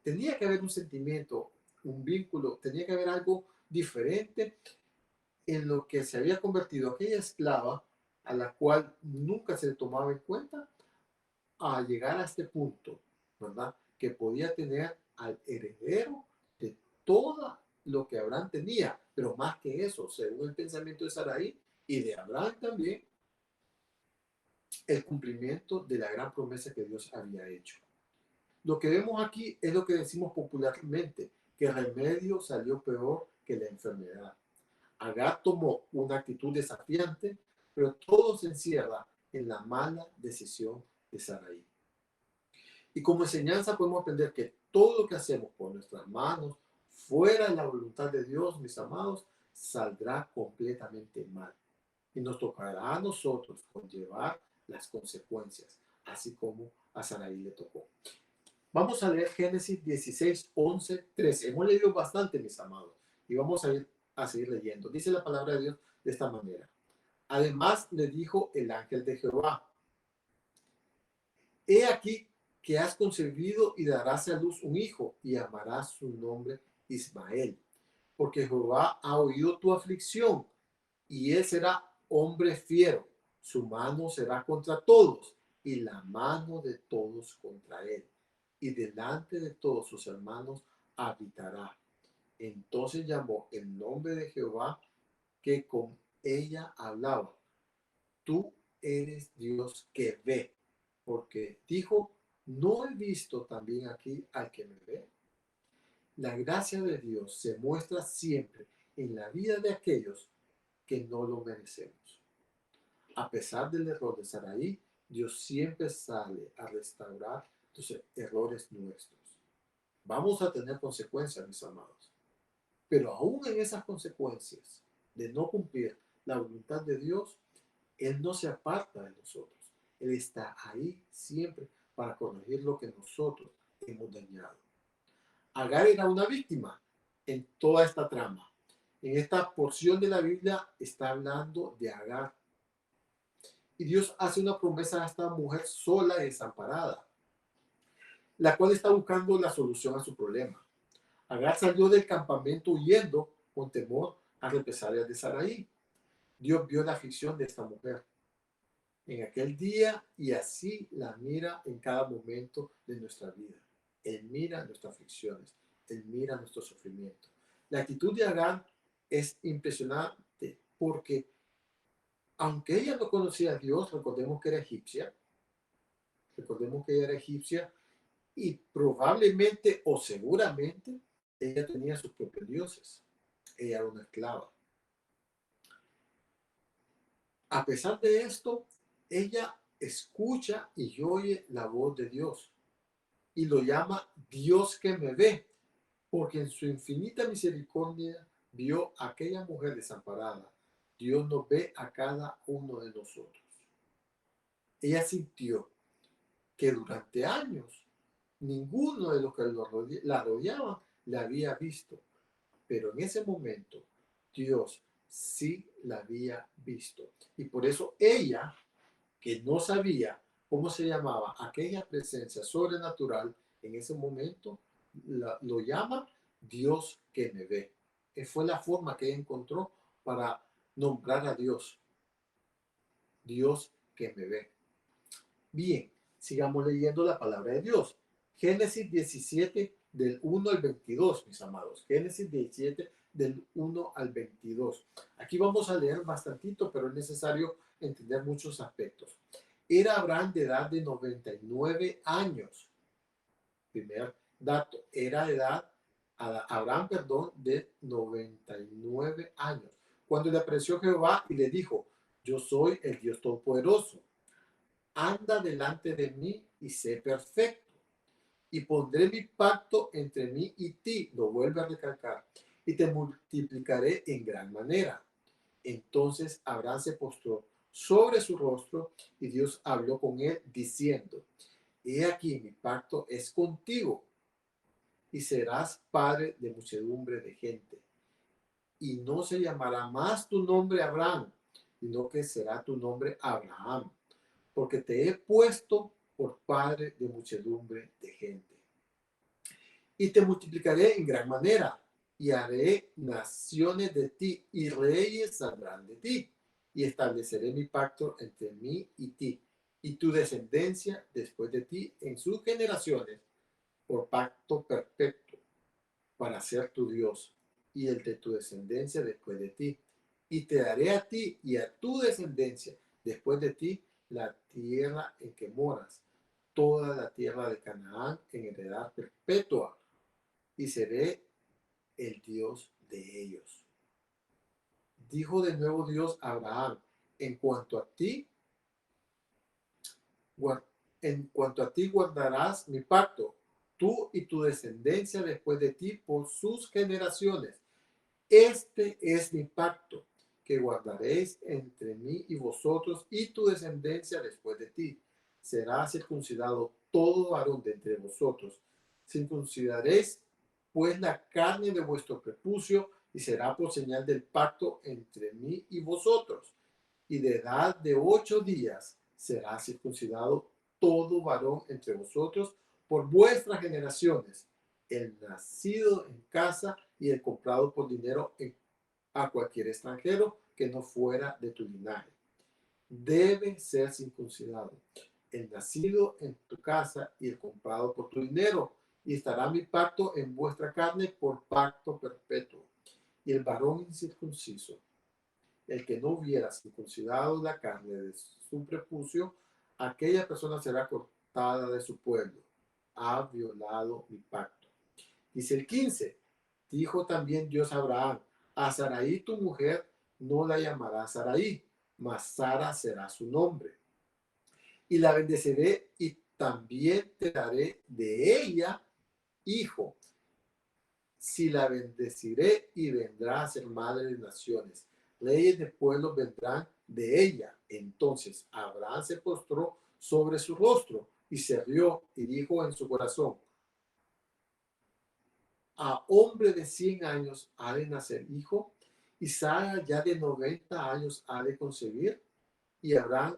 Tenía que haber un sentimiento, un vínculo, tenía que haber algo diferente en lo que se había convertido aquella esclava a la cual nunca se le tomaba en cuenta, a llegar a este punto, ¿verdad? Que podía tener al heredero de todo lo que Abraham tenía, pero más que eso, según el pensamiento de Sarai y de Abraham también, el cumplimiento de la gran promesa que Dios había hecho. Lo que vemos aquí es lo que decimos popularmente, que el remedio salió peor que la enfermedad. Agar tomó una actitud desafiante, pero todo se encierra en la mala decisión de Sarai. Y como enseñanza podemos aprender que todo lo que hacemos por nuestras manos, fuera de la voluntad de Dios, mis amados, saldrá completamente mal. Y nos tocará a nosotros conllevar las consecuencias, así como a Sarai le tocó. Vamos a leer Génesis 16, 11, 13. Hemos leído bastante, mis amados, y vamos a seguir leyendo. Dice la palabra de Dios de esta manera. Además le dijo el ángel de Jehová, he aquí que has concebido y darás a luz un hijo y llamarás su nombre Ismael, porque Jehová ha oído tu aflicción y él será hombre fiero, su mano será contra todos y la mano de todos contra él, y delante de todos sus hermanos habitará. Entonces llamó el nombre de Jehová que con ella hablaba, tú eres Dios que ve, porque dijo, ¿no he visto también aquí al que me ve? La gracia de Dios se muestra siempre en la vida de aquellos que no lo merecemos. A pesar del error de Sarai, Dios siempre sale a restaurar los errores nuestros. Vamos a tener consecuencias, mis amados. Pero aún en esas consecuencias de no cumplir la voluntad de Dios, Él no se aparta de nosotros. Él está ahí siempre para corregir lo que nosotros hemos dañado. Agar era una víctima en toda esta trama. En esta porción de la Biblia está hablando de Agar. Y Dios hace una promesa a esta mujer sola y desamparada, la cual está buscando la solución a su problema. Agar salió del campamento huyendo con temor a represalias de Sarai. Dios vio la aflicción de esta mujer en aquel día y así la mira en cada momento de nuestra vida. Él mira nuestras aflicciones, Él mira nuestro sufrimiento. La actitud de Agar es impresionante porque aunque ella no conocía a Dios, recordemos que ella era egipcia y probablemente o seguramente ella tenía sus propios dioses. Ella era una esclava. A pesar de esto, ella escucha y oye la voz de Dios y lo llama Dios que me ve, porque en su infinita misericordia vio a aquella mujer desamparada. Dios nos ve a cada uno de nosotros. Ella sintió que durante años ninguno de los que la rodeaban la había visto, pero en ese momento Dios sí la había visto. Y por eso ella, que no sabía cómo se llamaba aquella presencia sobrenatural, en ese momento lo llama Dios que me ve. Fue la forma que ella encontró para nombrar a Dios. Dios que me ve. Bien, sigamos leyendo la palabra de Dios. Génesis 17 del 1 al 22, mis amados. Génesis 17 del 1 al 22. Aquí vamos a leer bastantito, pero es necesario entender muchos aspectos. Era Abraham de edad de 99 años. Primer dato, era de edad, Abraham, perdón, de 99 años. Cuando le apareció Jehová y le dijo, yo soy el Dios Todopoderoso. Anda delante de mí y sé perfecto. Y pondré mi pacto entre mí y ti, lo vuelve a recalcar, y te multiplicaré en gran manera. Entonces Abraham se postró sobre su rostro y Dios habló con él diciendo, he aquí mi pacto es contigo y serás padre de muchedumbre de gente. Y no se llamará más tu nombre Abraham, sino que será tu nombre Abraham, porque te he puesto por padre de muchedumbre de gente. Y te multiplicaré en gran manera, y haré naciones de ti, y reyes saldrán de ti, y estableceré mi pacto entre mí y ti, y tu descendencia después de ti en sus generaciones, por pacto perpetuo, para ser tu Dios, y el de tu descendencia después de ti. Y te daré a ti y a tu descendencia después de ti la tierra en que moras, toda la tierra de Canaán en heredad perpetua, y seré el Dios de ellos. Dijo de nuevo Dios a Abraham, en cuanto a ti, guardarás mi pacto, tú y tu descendencia después de ti por sus generaciones. Este es mi pacto que guardaréis entre mí y vosotros y tu descendencia después de ti. Será circuncidado todo varón de entre vosotros. Circuncidaréis pues la carne de vuestro prepucio y será por señal del pacto entre mí y vosotros. Y de edad de 8 días será circuncidado todo varón entre vosotros por vuestras generaciones, el nacido en casa y el comprado por dinero a cualquier extranjero que no fuera de tu linaje. Debe ser circuncidado el nacido en tu casa y el comprado por tu dinero, y estará mi pacto en vuestra carne por pacto perpetuo. Y el varón incircunciso, el que no hubiera circuncidado la carne de su prepucio, aquella persona será cortada de su pueblo. Ha violado mi pacto. Dice el 15, dijo también Dios a Abraham, a Sarai tu mujer no la llamarás Sarai, mas Sara será su nombre. Y la bendeciré y también te daré de ella hijo. Si la bendeciré y vendrá a ser madre de naciones. Reyes de pueblos vendrán de ella. Entonces Abraham se postró sobre su rostro y se rió y dijo en su corazón, a hombre de 100 años ha de nacer hijo, y Sara ya de 90 años ha de concebir. Y Abraham,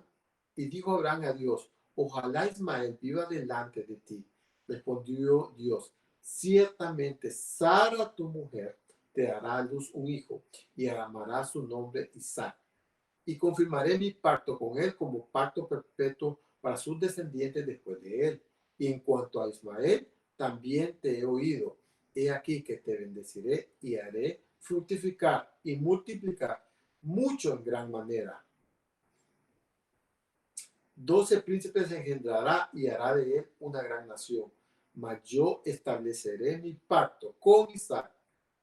y dijo Abraham a Dios, ojalá Ismael viva delante de ti. Respondió Dios, ciertamente Sara tu mujer te dará a luz un hijo, y llamará su nombre Isaac. Y confirmaré mi pacto con él como pacto perpetuo para sus descendientes después de él. Y en cuanto a Ismael, también te he oído. He aquí que te bendeciré y haré fructificar y multiplicar mucho en gran manera. 12 príncipes engendrará y hará de él una gran nación. Mas yo estableceré mi pacto con Isaac,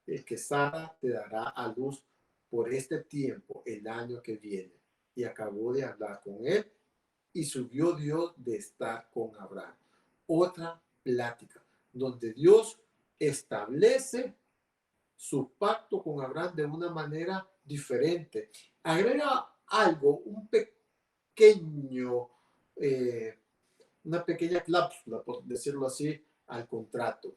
el que Sara te dará a luz por este tiempo, el año que viene. Y acabó de hablar con él y subió Dios de estar con Abraham. Otra plática donde Dios establece su pacto con Abraham de una manera diferente. Agrega algo, pequeño, eh, una pequeña cláusula, por decirlo así, al contrato.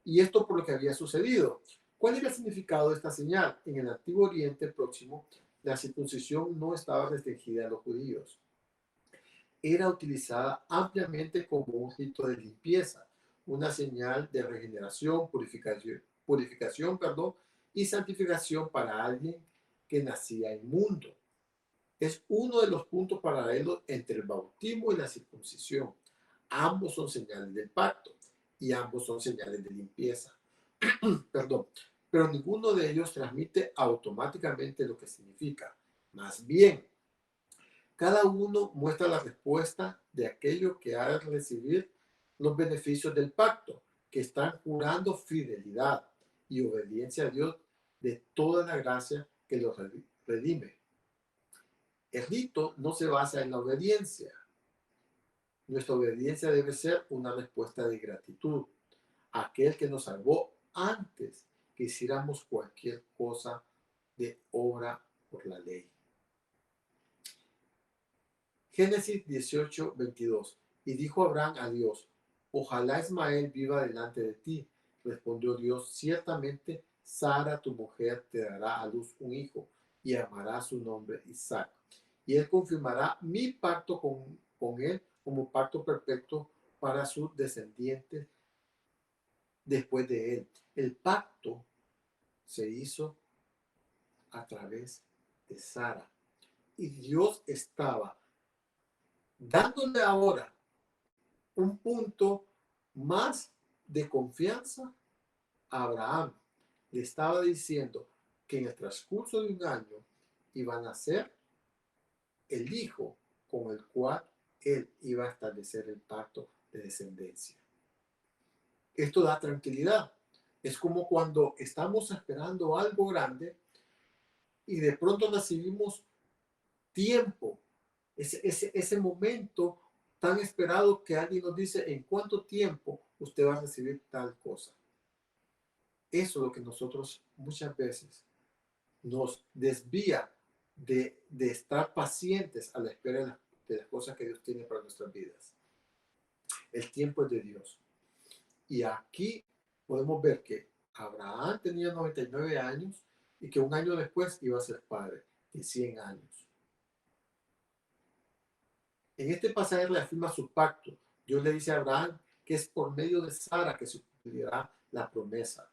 Y esto por lo que había sucedido. ¿Cuál era el significado de esta señal? En el Antiguo Oriente Próximo, la circuncisión no estaba restringida a los judíos. Era utilizada ampliamente como un rito de limpieza, una señal de regeneración, purificación, y santificación para alguien que nacía inmundo. Es uno de los puntos paralelos entre el bautismo y la circuncisión. Ambos son señales del pacto y ambos son señales de limpieza. Perdón, pero ninguno de ellos transmite automáticamente lo que significa. Más bien, cada uno muestra la respuesta de aquello que ha de recibir los beneficios del pacto, que están jurando fidelidad y obediencia a Dios de toda la gracia que los redime. El rito no se basa en la obediencia. Nuestra obediencia debe ser una respuesta de gratitud a aquel que nos salvó antes que hiciéramos cualquier cosa de obra por la ley. Génesis 18:22. Y dijo Abraham a Dios: ojalá Ismael viva delante de ti. Respondió Dios: ciertamente Sara tu mujer te dará a luz un hijo y llamará su nombre Isaac. Y él confirmará mi pacto con él como pacto perfecto para sus descendientes después de él. El pacto se hizo a través de Sara. Y Dios estaba dándole ahora un punto más de confianza a Abraham. Le estaba diciendo que en el transcurso de un año iban a ser el hijo con el cual él iba a establecer el pacto de descendencia. Esto da tranquilidad. Es como cuando estamos esperando algo grande y de pronto recibimos tiempo, ese momento tan esperado que alguien nos dice en cuánto tiempo usted va a recibir tal cosa. Eso es lo que nosotros muchas veces nos desvía de estar pacientes a la espera de las cosas que Dios tiene para nuestras vidas. El tiempo es de Dios. Y aquí podemos ver que Abraham tenía 99 años y que un año después iba a ser padre de 100 años. En este pasaje reafirma su pacto. Dios le dice a Abraham que es por medio de Sara que se cumplirá la promesa.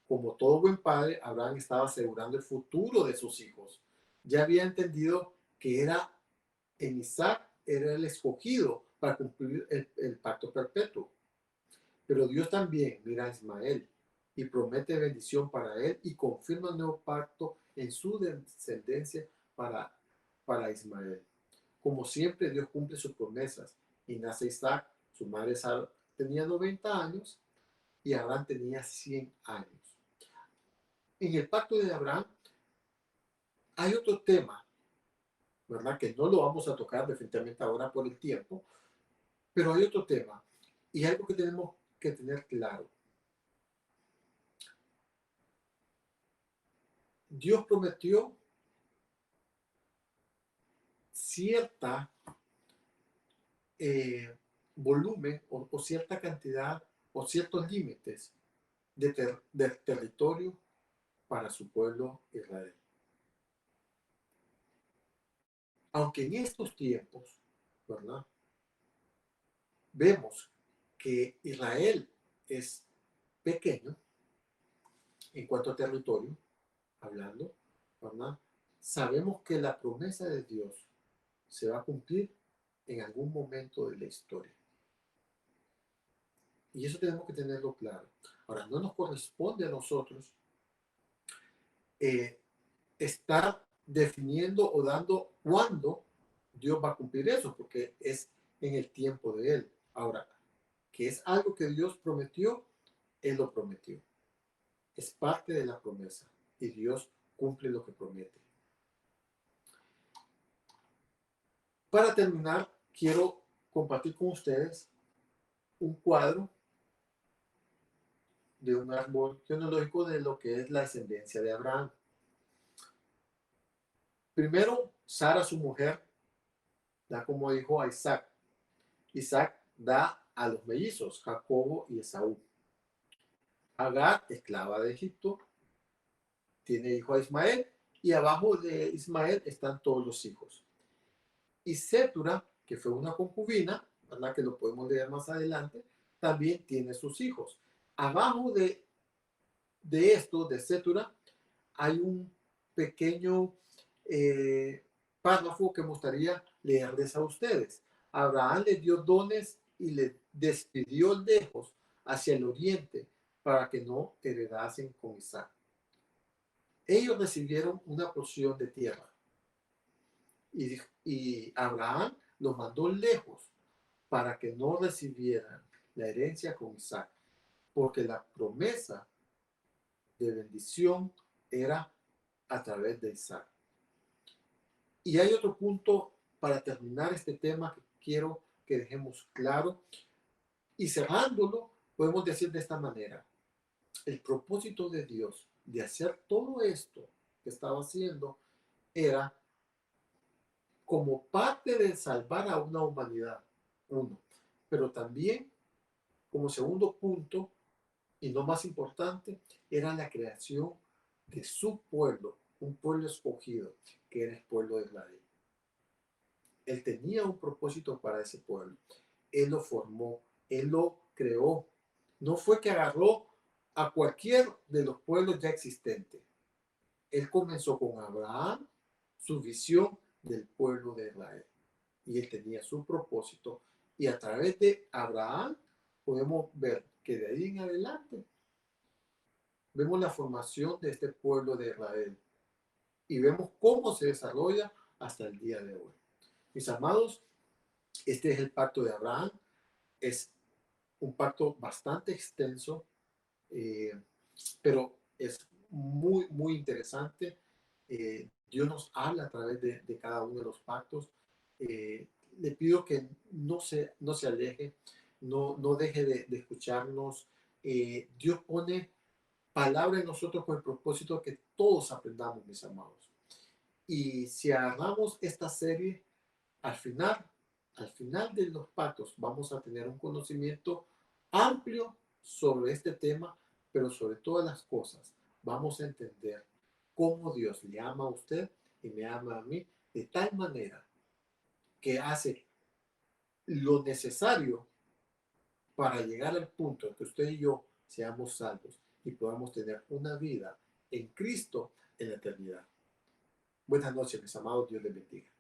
Como todo buen padre, Abraham estaba asegurando el futuro de sus hijos. Ya había entendido que en Isaac era el escogido para cumplir el pacto perpetuo. Pero Dios también mira a Ismael y promete bendición para él y confirma un nuevo pacto en su descendencia para Ismael. Como siempre, Dios cumple sus promesas y nace Isaac. Su madre Sara tenía 90 años y Abraham tenía 100 años. En el pacto de Abraham hay otro tema, ¿verdad? Que no lo vamos a tocar definitivamente ahora por el tiempo, pero hay otro tema y algo que tenemos que tener claro. Dios prometió cierta volumen o cierta cantidad o ciertos límites de territorio para su pueblo Israel. Aunque en estos tiempos, ¿verdad? Vemos que Israel es pequeño en cuanto a territorio, hablando, ¿verdad? Sabemos que la promesa de Dios se va a cumplir en algún momento de la historia. Y eso tenemos que tenerlo claro. Ahora, no nos corresponde a nosotros eh, estar definiendo o dando cuándo Dios va a cumplir eso, porque es en el tiempo de Él. Ahora, que es algo que Dios prometió, Él lo prometió. Es parte de la promesa y Dios cumple lo que promete. Para terminar, quiero compartir con ustedes un cuadro de un árbol genealógico de lo que es la descendencia de Abraham. Primero, Sara, su mujer, da como hijo a Isaac. Isaac da a los mellizos, Jacobo y Esaú. Agar, esclava de Egipto, tiene hijo a Ismael y abajo de Ismael están todos los hijos. Y Sétura, que fue una concubina, ¿verdad? Que lo podemos leer más adelante, también tiene sus hijos. Abajo de esto, de Sétura, hay un pequeño párrafo que me gustaría leerles a ustedes. Abraham le dio dones y le despidió lejos hacia el oriente para que no heredasen con Isaac. Ellos recibieron una porción de tierra y Abraham los mandó lejos para que no recibieran la herencia con Isaac, porque la promesa de bendición era a través de Isaac. Y hay otro punto para terminar este tema que quiero que dejemos claro. Y cerrándolo, podemos decir de esta manera. El propósito de Dios de hacer todo esto que estaba haciendo era como parte de salvar a una humanidad, uno. Pero también, como segundo punto, y no más importante, era la creación de su pueblo, un pueblo escogido, que era el pueblo de Israel. Él tenía un propósito para ese pueblo. Él lo formó, él lo creó. No fue que agarró a cualquier de los pueblos ya existentes. Él comenzó con Abraham, su visión del pueblo de Israel. Y él tenía su propósito. Y a través de Abraham podemos ver que de ahí en adelante vemos la formación de este pueblo de Israel. Y vemos cómo se desarrolla hasta el día de hoy. Mis amados, este es el pacto de Abraham. Es un pacto bastante extenso, eh, pero es muy, muy interesante. Dios nos habla a través de cada uno de los pactos. Le pido que no se aleje, no deje de escucharnos. Dios pone palabra en nosotros con el propósito de que todos aprendamos, mis amados. Y si agarramos esta serie, al final, al final de los pactos, vamos a tener un conocimiento amplio sobre este tema, pero sobre todas las cosas, vamos a entender cómo Dios le ama a usted y me ama a mí de tal manera que hace lo necesario para llegar al punto en que usted y yo seamos salvos y podamos tener una vida en Cristo en la eternidad. Buenas noches, mis amados. Dios les bendiga.